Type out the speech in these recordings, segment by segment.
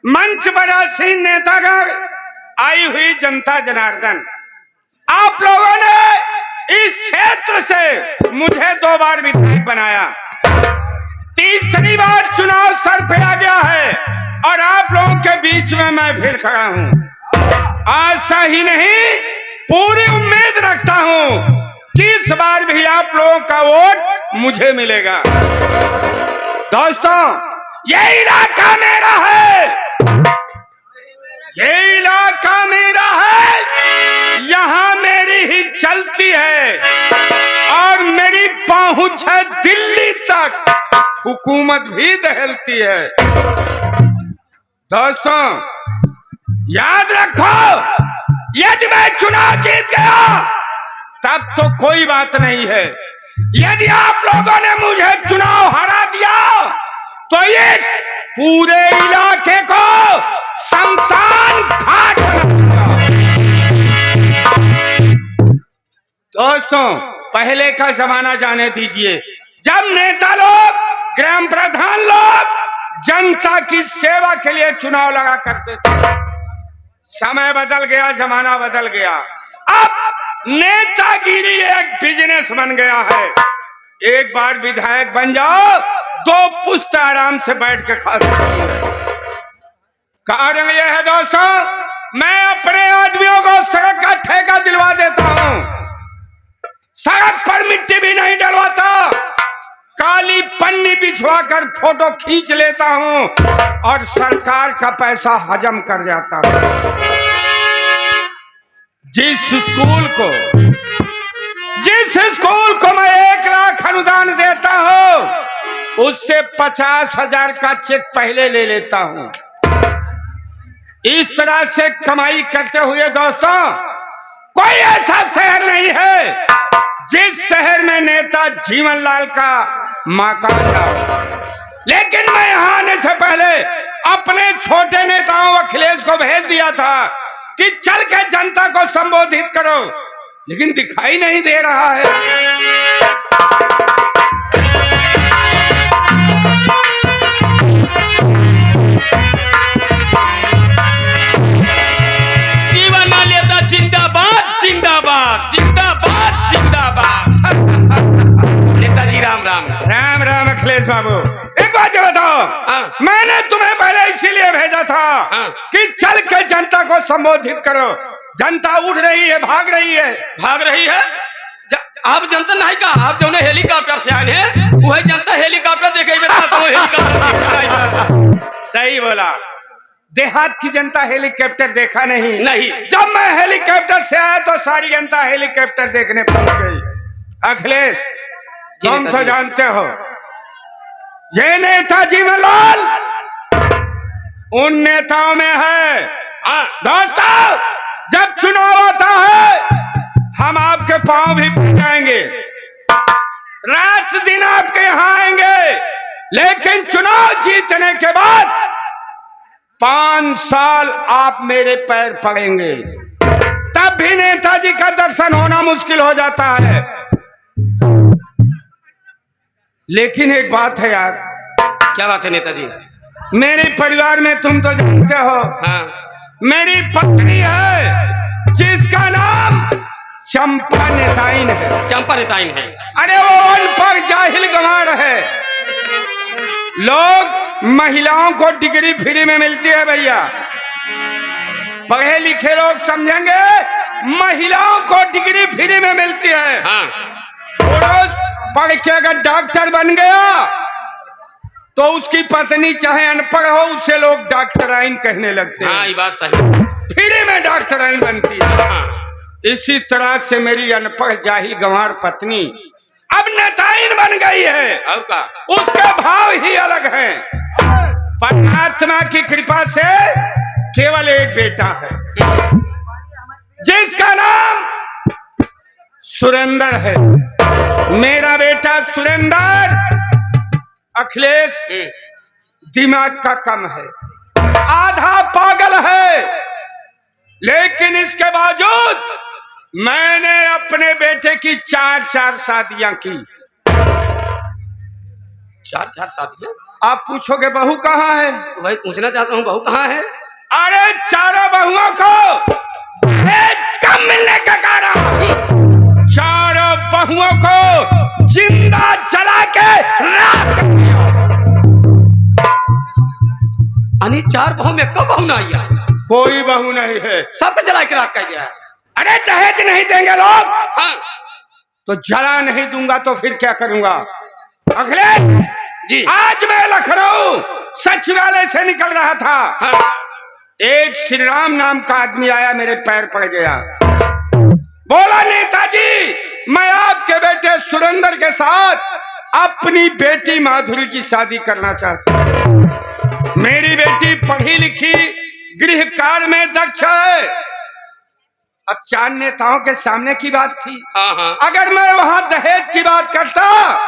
मंच पर आसीन नेतागण, आई हुई जनता जनार्दन, आप लोगों ने इस क्षेत्र से मुझे 2 बार विधायक बनाया। तीसरी बार चुनाव सर पे आ गया है और आप लोगों के बीच में मैं फिर खड़ा हूं। आशा ही नहीं, पूरी उम्मीद रखता हूं कि इस बार भी आप लोगों का वोट मुझे मिलेगा। दोस्तों, ये इलाका मेरा है, ये इलाका मेरा है, यहाँ मेरी ही चलती है और मेरी पहुंच है दिल्ली तक, हुकूमत भी दहलती है। दोस्तों, याद रखो, यदि मैं चुनाव जीत गया तब तो कोई बात नहीं है, यदि आप लोगों ने मुझे चुनाव हरा दिया तो ये पूरे इलाके को शमशान घाट बना दूंगा। दोस्तों, पहले का जमाना जाने दीजिए, जब नेता लोग, ग्राम प्रधान लोग जनता की सेवा के लिए चुनाव लगा करते थे। समय बदल गया, जमाना बदल गया, अब नेतागिरी एक बिजनेस बन गया है। एक बार विधायक बन जाओ, 2 पुश्त आराम से बैठ के खा सकते हैं। कारण यह है दोस्तों, मैं अपने आदमियों को सड़क का ठेका दिलवा देता हूं, सड़क पर मिट्टी भी नहीं डलवाता, काली पन्नी बिछवा कर फोटो खींच लेता हूं और सरकार का पैसा हजम कर जाता हूं। जिस स्कूल को मैं 1 लाख अनुदान देता हूं, उससे 50,000 का चेक पहले ले लेता हूं। इस तरह से कमाई करते हुए दोस्तों, कोई ऐसा शहर नहीं है जिस शहर में नेता जीवनलाल का मकान ना हो। लेकिन मैं यहां आने से पहले अपने छोटे नेताओं अखिलेश को भेज दिया था कि चल के जनता को संबोधित करो, लेकिन दिखाई नहीं दे रहा है। जीवनलाल नेता जिंदाबाद जिंदाबाद जिंदाबाद जिंदाबाद। नेताजी राम राम। राम राम अखिलेश बाबू, एक बात ये बताओ, मैंने तुम्हें पहले इसीलिए भेजा था कि चल के जनता को संबोधित करो। जनता उठ रही है, भाग रही है। आप जनता नहीं का, आप जो हेलीकॉप्टर से आए हैं, वही जनता हेलीकॉप्टर देखे सही बोला, देहात की जनता हेलीकॉप्टर देखा नहीं। जब मैं हेलीकॉप्टर से आया तो सारी जनता हेलीकॉप्टर देखने पहुंच गई। अखिलेश, तुम तो जानते हो, ये नेता जीवनलाल उन नेताओं में है। दोस्तों, जब चुनाव आता है, हम आपके पांव भी पड़ जाएंगे, रात दिन आपके यहां आएंगे, लेकिन चुनाव जीतने के बाद 5 साल आप मेरे पैर पड़ेंगे, तब भी नेताजी का दर्शन होना मुश्किल हो जाता है। लेकिन एक बात है यार। क्या बात है नेताजी? मेरे परिवार में तुम तो जानते हो, मेरी पत्नी है जिसका नाम चंपा नेताइन है। चंपा नेताइन है? अरे वो अनपढ़ जाहिल गंवार है। लोग महिलाओं को डिग्री फ्री में मिलती है भैया, पढ़े लिखे लोग समझेंगे, महिलाओं को डिग्री फ्री में मिलती है। पुरुष पढ़ के अगर डॉक्टर बन गया तो उसकी पत्नी चाहे अनपढ़ हो, उसे लोग डॉक्टराइन कहने लगते हैं। ये बात सही, फ्री में डॉक्टराइन बनती है। इसी तरह से मेरी अनपढ़ जाहिल गंवार पत्नी अब नेताइन बन गई है। और का? उसके भाव ही अलग हैं। परमात्मा की कृपा से केवल एक बेटा है जिसका नाम सुरेंद्र है। मेरा बेटा सुरेंद्र, अखिलेश, दिमाग का कम है, आधा पागल है, लेकिन इसके बावजूद मैंने अपने बेटे की 4 शादियां की। चार चार शादियां? आप पूछोगे बहू कहाँ है? वही पूछना चाहता हूँ, बहू कहाँ है? अरे चारों बहुओं को दहेज कम मिलने के कारण चारों बहुओं को जिंदा जला के राख दिया। अनी चार बहू में कब बहू ना आई? कोई बहू नहीं है, सबको जला के राख कर दिया है। अरे दहेज नहीं देंगे लोग हाँ तो जला नहीं दूंगा तो फिर क्या करूंगा? अखिलेश जी। आज मैं लखनऊ सचिवालय से निकल रहा था। हाँ। एक श्री राम नाम का आदमी आया, मेरे पैर पड़ गया। बोला नेताजी मैं आपके बेटे सुरेंद्र के साथ अपनी बेटी माधुरी की शादी करना चाहता हूं। मेरी बेटी पढ़ी लिखी गृह कार्य में दक्ष है। अब चार नेताओं के सामने की बात थी। हाँ हाँ। अगर मैं वहां दहेज की बात करता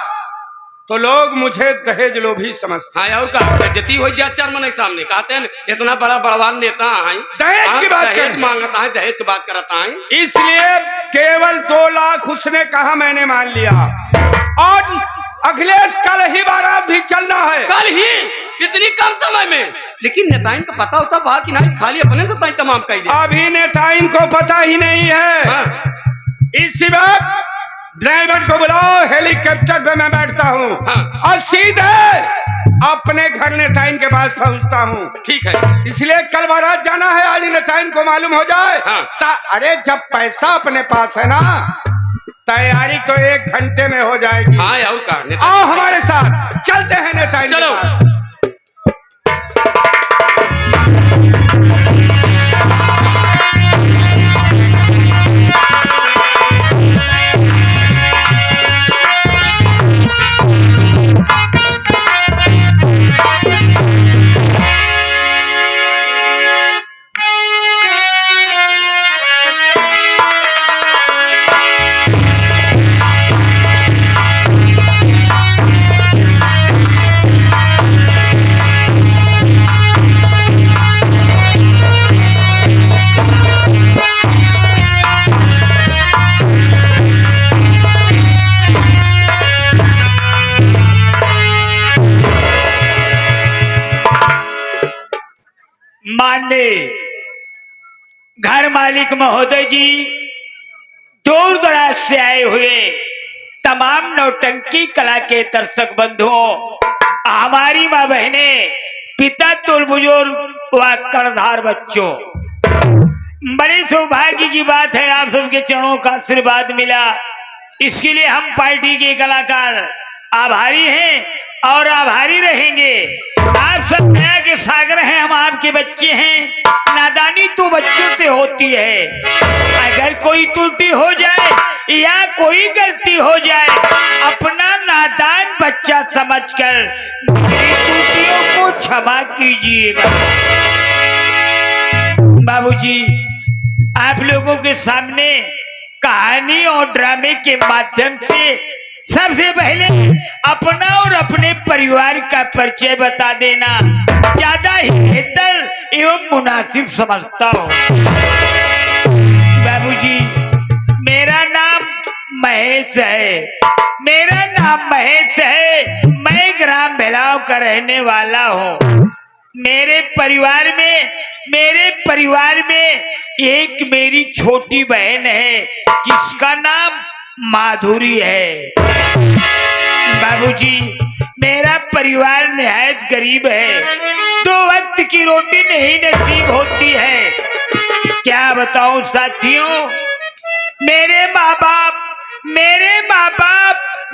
तो लोग मुझे दहेज लोभी समझते। हाँ और का बेइज्जती हो जाए चार मन सामने कहते हैं इतना बड़ा बड़वान नेता है, दहेज की बात दहेज मांगता है, दहेज की बात करता है। इसलिए केवल 2 लाख उसने कहा, मैंने मान लिया। और अखिलेश कल ही बारात भी चलना है। कल ही? इतनी कम समय में? लेकिन नेताइन को पता होता बात कि नहीं, खाली अपने से तमाम कर दिया। अभी नेताइन को पता ही नहीं है। हाँ। इसी वक्त ड्राइवर को बुलाओ, हेलीकॉप्टर पे मैं बैठता हूँ। हाँ। और सीधे अपने घर नेताइन के पास पहुँचता हूँ। ठीक है। इसलिए कल बारात जाना है, आज नेताइन को मालूम हो जाए। हाँ। अरे जब पैसा अपने पास है ना, तैयारी तो 1 घंटे में हो जाएगी। हाँ और का आओ हमारे साथ चलते हैं नेताइन। चलो। माननीय घर मालिक महोदय जी, दूर दराज से आए हुए तमाम नौटंकी कला के दर्शक बंधुओं, हमारी माँ बहने, पिता तुल बुजुर्ग व कर्णधार बच्चों, बड़े सौभाग्य की बात है आप सबके चरणों का आशीर्वाद मिला। इसके लिए हम पार्टी के कलाकार आभारी हैं और आभारी रहेंगे। आप सब दया के सागर हैं, हम आपके बच्चे हैं। नादानी तो बच्चों से होती है। अगर कोई त्रुटि हो जाए या कोई गलती हो जाए, अपना नादान बच्चा समझकर मेरी त्रुटियों को क्षमा कीजिएगा। बाबूजी, आप लोगों के सामने कहानी और ड्रामे के माध्यम से सबसे पहले अपना और अपने परिवार का परिचय बता देना ज्यादा ही बेहतर एवं मुनासिब समझता हूँ। बाबूजी, मेरा नाम महेश है। मेरा नाम महेश है। मैं ग्राम बेलाव का रहने वाला हूँ। मेरे परिवार में एक मेरी छोटी बहन है जिसका नाम माधुरी है। बाबूजी, मेरा परिवार निहायत गरीब है। 2 वक्त की रोटी नहीं नसीब होती है। क्या बताऊं साथियों, मेरे माँ बाप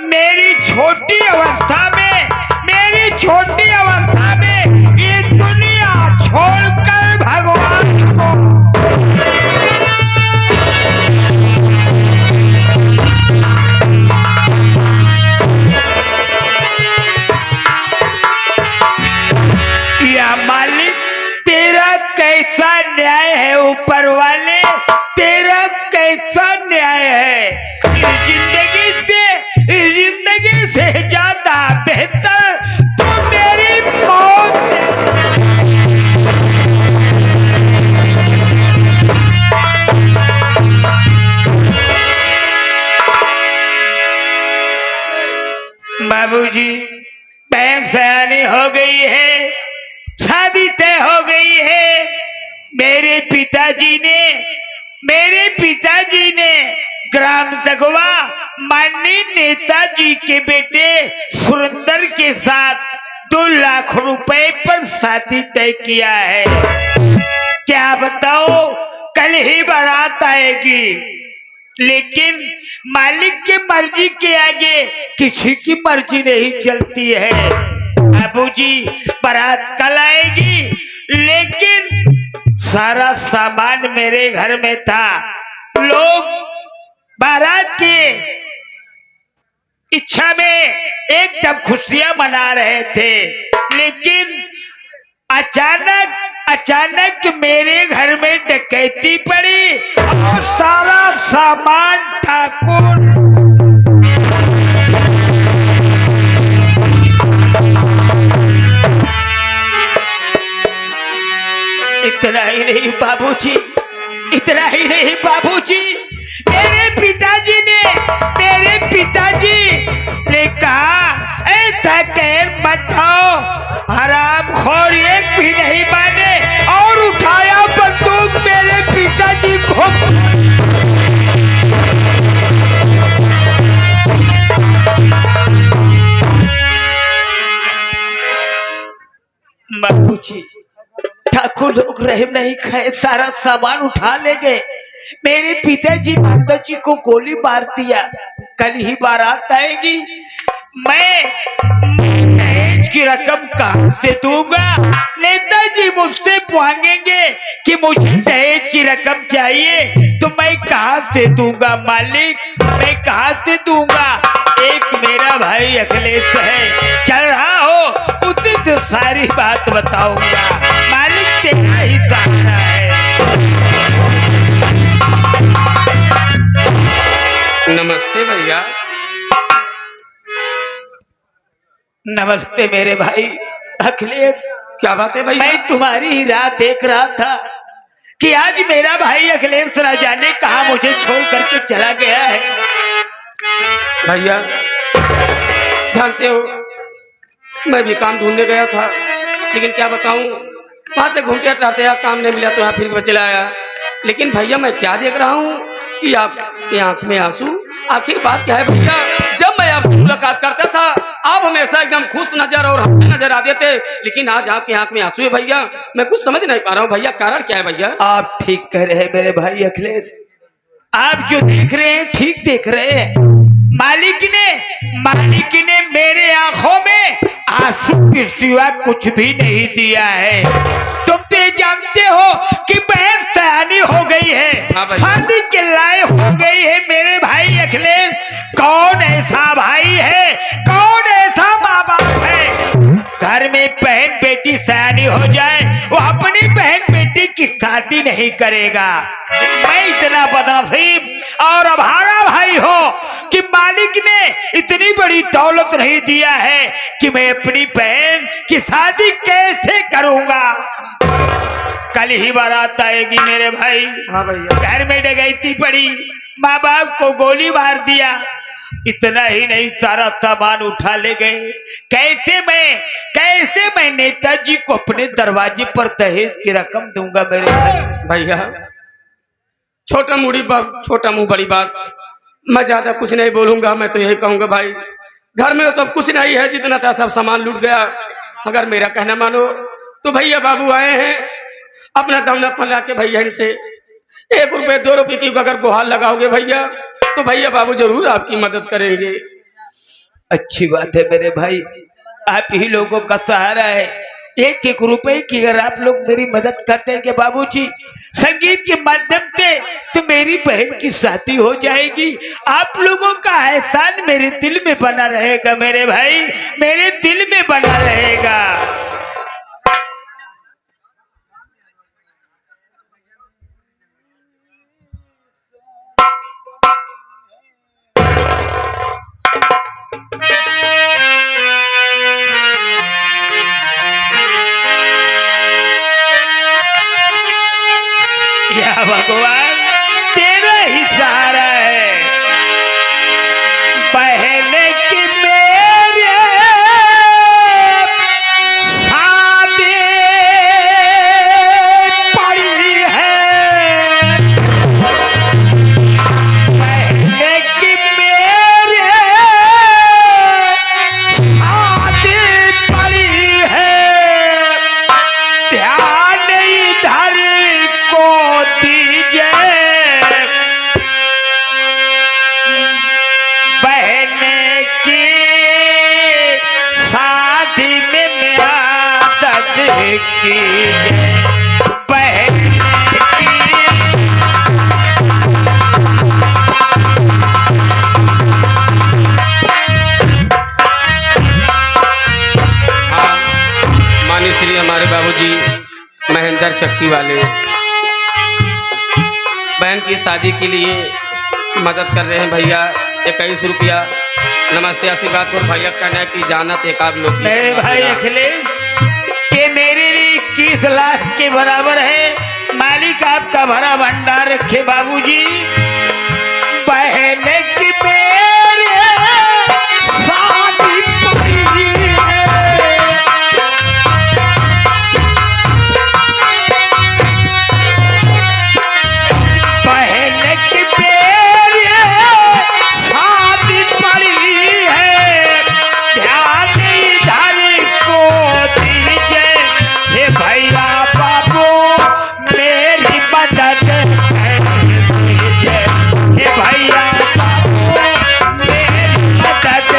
मेरी छोटी अवस्था में ये दुनिया छोड़कर भगवान को या मालिक, तेरा कैसा न्याय है ऊपर वाले, तेरा कैसा न्याय है। इस जिंदगी से ज्यादा बेहतर तो मेरी मौत है। बाबूजी, बहन सयानी हो गई है, शादी तय हो गई है। मेरे पिताजी ने ग्राम तगवा माननीय नेताजी के बेटे सुरेंद्र के साथ 2 लाख रुपए पर शादी तय किया है। क्या बताओ, कल ही बारात आएगी, लेकिन मालिक की मर्जी के आगे किसी की मर्जी नहीं चलती है। बाबूजी, बारात कल आएगी, लेकिन सारा सामान मेरे घर में था। लोग बारात की इच्छा में एकदम खुशियां मना रहे थे, लेकिन अचानक मेरे घर में डकैती पड़ी और सारा सामान ठाकुर इतना ही नहीं बाबूजी, मेरे पिताजी ने कहा, ऐसा कहर मठाओ, हराम खोर एक भी नहीं माने, और उठाया बंदूक मेरे पिताजी को। बाबूजी, ठाकुर लोग रहम नहीं खाए, सारा सामान उठा ले गए। मेरे पिताजी माताजी को गोली मार दिया। कल ही बारात आएगी, मैं दहेज की रकम कहां से दूंगा? नेताजी मुझसे मांगेंगे कि मुझे दहेज की रकम चाहिए, तो मैं कहां से दूंगा मालिक, मैं कहां से दूंगा? एक मेरा भाई अखिलेश है, चल रहा हो उसे तो सारी बात बताऊंगा। मालिक तेरा ही सहारा है। नमस्ते भैया। नमस्ते मेरे भाई अखिलेश। क्या बात है भैया? मैं तुम्हारी ही राह देख रहा था कि आज मेरा भाई अखिलेश न जाने कहा मुझे छोड़ करके चला गया है। भैया जानते हो, मैं भी काम ढूंढने गया था, लेकिन क्या बताऊं, वहां से घूमते टहलते काम नहीं मिला तो यहाँ फिर मैं चला आया। लेकिन भैया मैं क्या देख रहा हूँ कि आपकी आंख में आंसू, आखिर बात क्या है भैया? जब मैं आपसे मुलाकात करता था आप हमेशा एकदम खुश नजर और हंसते नजर आते थे, लेकिन आज आपकी आंख में आंसू है भैया। मैं कुछ समझ नहीं पा रहा हूँ भैया, कारण क्या है भैया? आप ठीक कह रहे हैं मेरे भाई अखिलेश, आप जो देख रहे हैं ठीक देख रहे हैं। मालिक ने मेरे आंखों में आंसू के सिवा कुछ भी नहीं दिया है। तुम तो जानते हो कि बहन सयानी हो गई है, शादी के लायक हो गई है मेरे भाई अखिलेश। कौन ऐसा भाई है, कौन ऐसा माँ बाप है घर में बहन बेटी सयानी हो जाए वो अपनी बहन बेटी की शादी नहीं करेगा? मैं इतना बदनसीब और अभागा भाई हो कि मालिक ने इतनी बड़ी दौलत नहीं दिया है कि मैं अपनी बहन की शादी कैसे करूंगा? कल ही बारात आएगी मेरे भाई। हाँ भैया। घर में डकैती पड़ी, माँ बाप को गोली मार दिया। इतना ही नहीं, सारा सामान उठा ले गए। कैसे मैं नेताजी को अपने दरवाजे पर दहेज की रकम दूंगा मेरे भाई? भैया छोटा मुंह बड़ी बात, मैं ज्यादा कुछ नहीं बोलूंगा। मैं तो यही कहूंगा भाई, घर में तो कुछ नहीं है, जितना था सब सामान लूट गया। अगर मेरा कहना मानो तो भैया बाबू आए हैं, अपना दम न फैला के भैया इनसे 1 रुपए 2 रुपए की अगर गुहार लगाओगे भैया तो भैया बाबू जरूर आपकी मदद करेंगे। अच्छी बात है मेरे भाई, आप ही लोगों का सहारा है। 1-1 रुपए की अगर आप लोग मेरी मदद कर देंगे बाबूजी, संगीत के माध्यम से, तो मेरी बहन की शादी हो जाएगी। आप लोगों का एहसान मेरे दिल में बना रहेगा मेरे भाई, मेरे दिल में बना रहेगा। भगवान तेरा ही सहारा है। बहन की मेरे की जय, बहने की माननीय श्री हमारे बाबूजी महेंद्र शक्ति वाले बहन की शादी के लिए मदद कर रहे हैं भैया। 21 रुपया नमस्ते आशीर्वाद और भैया कहना है कि जानत एक आध लोग मेरे भाई अखिलेश, ये मेरे लिए 21 लाख के बराबर है। मालिक आपका भरा भंडार रखे बाबूजी। बहने की मेरे शादी पड़ी है, बहने की मेरे शादी पड़ी है, ध्यान इधर को दीजिए हे भैया बाबू, मेरी मदद कीजिए हे भैया बाबू, मेरी मदद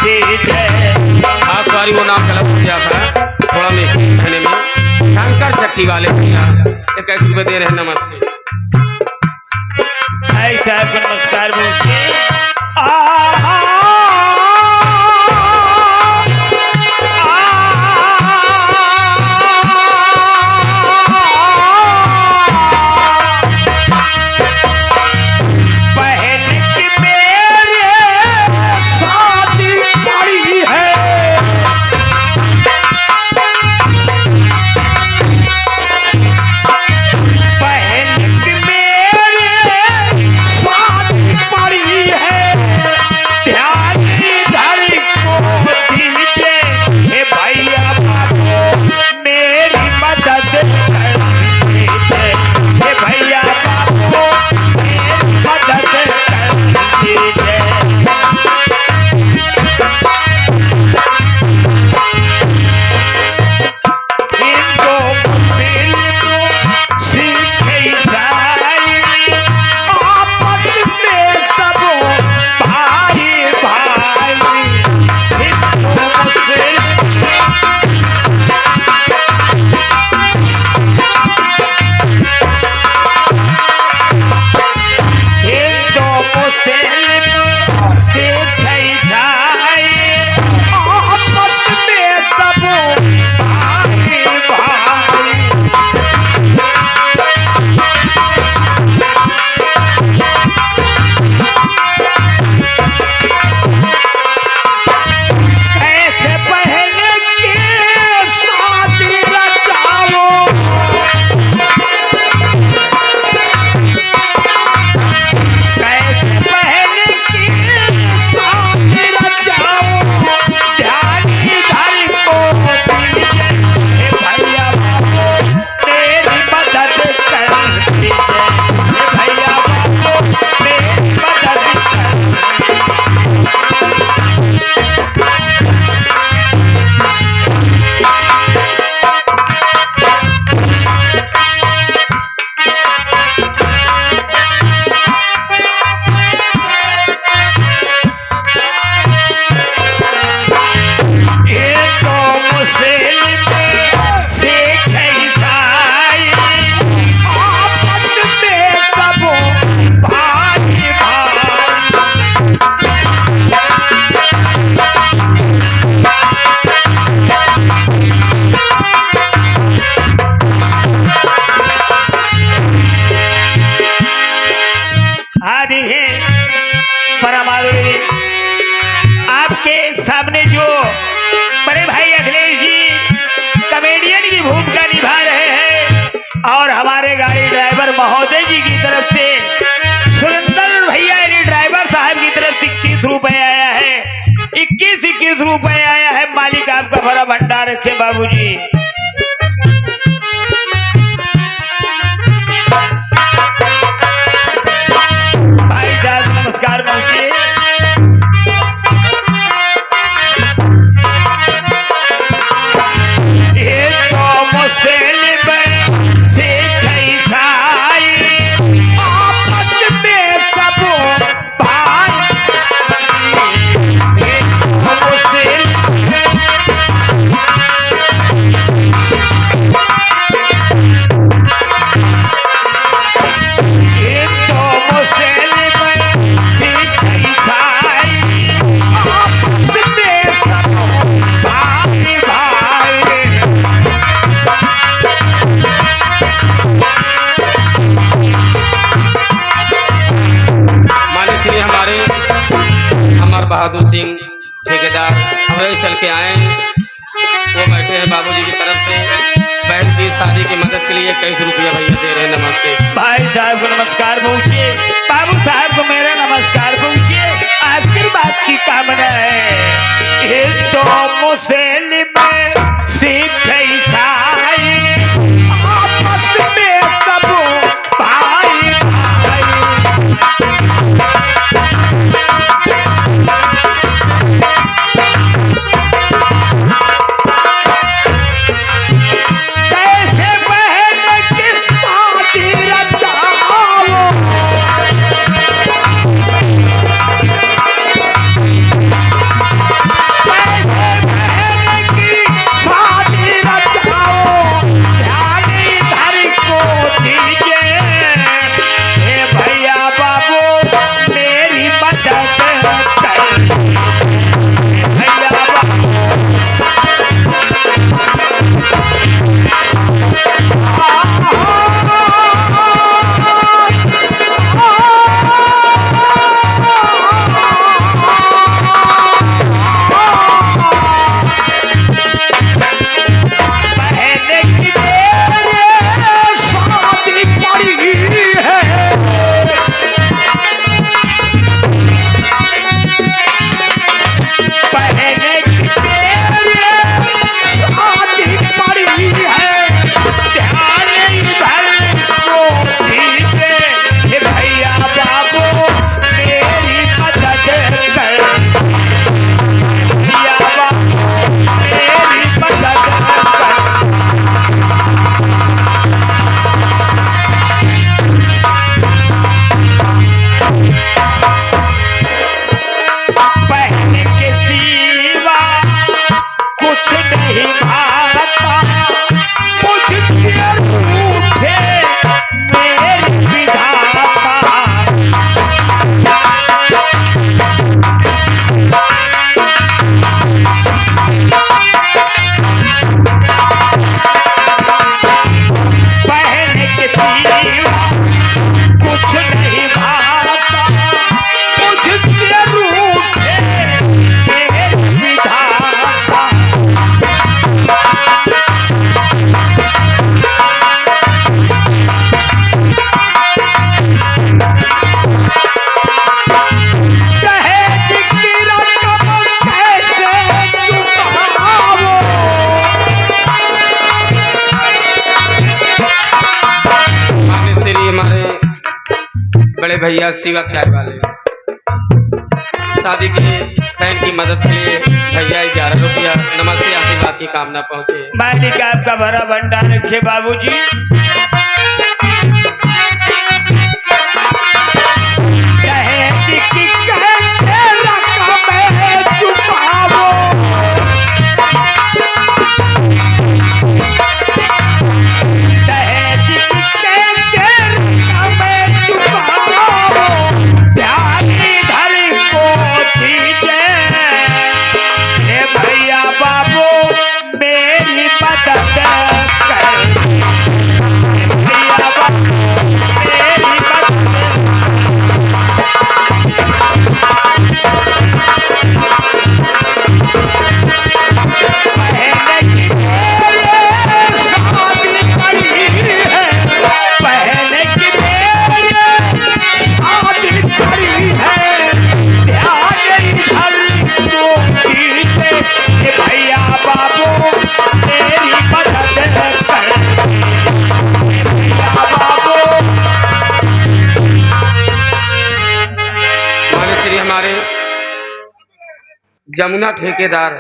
कीजिए। हाँ सॉरी, वो नाम गलत हो गया था थोड़ा में कहने में। शंकर शक्ति वाले भैया 21 रुपये दे रहे हैं। नमस्ते भाई साहब को नमस्कार बोलते। बहन की मेरे शादी पड़ी है, बहन की मेरे शादी पड़ी है, ध्यान इधर को दीजिए हे भैया बाबू, मेरी मदद कर दीजिए हे भैया बाबू, मेरी मदद कर दीजिए। हिंदू मुस्लिम सिख ईसाई आपस में सब भाई भाई, हिंदू मुस्लिम हिंदू मुस्लिम सिख ईसाई आपस में सब भाई भाई, कैसे पहले की शादी रचाओ, कैसे पहले की शादी रचाओ, ध्यान इधर को दीजिए हे भैया बाबू, मेरी मदद कर दीजिए हे भैया बाबू, मेरी मदद कर हिंदू मुस्लिम सिख ईसाई आपस में सब भाई भाई, आदि है परमाणु। आपके सामने जो बड़े भाई अखिलेश जी कॉमेडियन की भूमिका निभा रहे हैं और हमारे गाड़ी ड्राइवर महोदय जी की तरफ से सुरेंद्र भैया यानी ड्राइवर साहब की तरफ से 21 रुपए आया है। 21 रुपए आया है। मालिक आपका बड़ा भंडार रखे बाबूजी। भाई साहब नमस्कार पहुंचे। बहादुर सिंह ठेकेदार हमारे चल के आए, वो बैठे हैं बाबूजी की तरफ से बहन की शादी की मदद के लिए 21 रुपया भैया दे रहे हैं। नमस्ते भाई साहब को नमस्कार पहुंचिए, बाबू साहब को मेरा नमस्कार पहुंचिए। आशीर्वाद की कामना है। हिंदू मुस्लिम सिख ईसाई आपस में सब भाई भाई। कैसे बहन की शादी रचाओ, कैसे बहन की शादी रचाओ, ध्यान इधर को दीजिए। हे भैया बाबू मेरी मदद कर, भैया बाबू बहन की मेरे शादी पड़ी है, बहन की मेरे शादी पड़ी है। ध्यान इधर को दीजिए। हे भैया बाबू मेरी मदद कर, भैया बाबू मेरी मदद कर। बहन के सिवा कुछ नहीं भाता, मुझसे रूठे मेरी विधाता। बहन के सिवा कुछ नहीं भाता, मुझसे रूठे मेरी विधाता। दहेज की रकम कैसे चुकाओ, मामले से लिए हमारे बड़े भैया शिवा चाय वाले शादी की बहन की मदद के लिए भैया 11 रुपया नमस्ते आशीर्वाद की कामना पहुंचे। मालिक आपका भरा भंडार रखे बाबूजी। दहेज की कैसे रकम चुकाओ, दहेज की कैसे रकम चुकाओ, ध्यान इधर को दीजिए। हे भैया बाबू मेरी मदद कर, भैया बाबू मेरी मदद। बहन की मेरे शादी पड़ी है, बहन की मेरे शादी पड़ी है। ध्यान इधर को दीजिए। हे भैया बाबू मेरी मदद कर, हे भैया बाबू। माने श्री हमारे जमुना ठेकेदार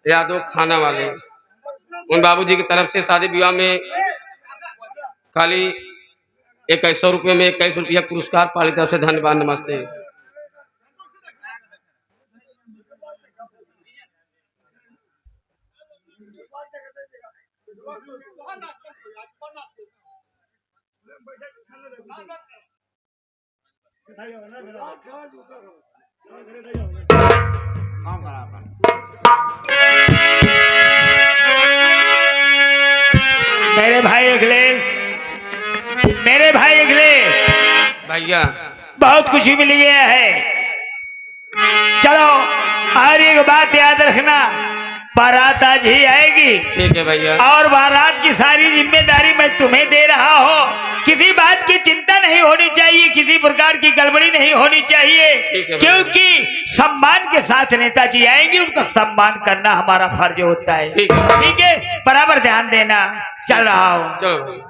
यादव खाना वाले उन बाबूजी की तरफ से शादी विवाह में खाली 21 रुपये में 21 रुपया पुरस्कार पाली तरफ से धन्यवाद। नमस्ते। मेरे भाई अखिलेश भैया बहुत खुशी मिल गया है। चलो और एक बात याद रखना, बारात आज ही आएगी ठीक है भैया। और बारात की सारी जिम्मेदारी मैं तुम्हें दे रहा हूँ। किसी बात की चिंता नहीं होनी चाहिए, किसी प्रकार की गड़बड़ी नहीं होनी चाहिए, ठीक है। क्योंकि सम्मान के साथ नेताजी आएंगे, उनका सम्मान करना हमारा फर्ज होता है। ठीक है। ठीक है, बराबर ध्यान देना। चल रहा हूँ। चलो।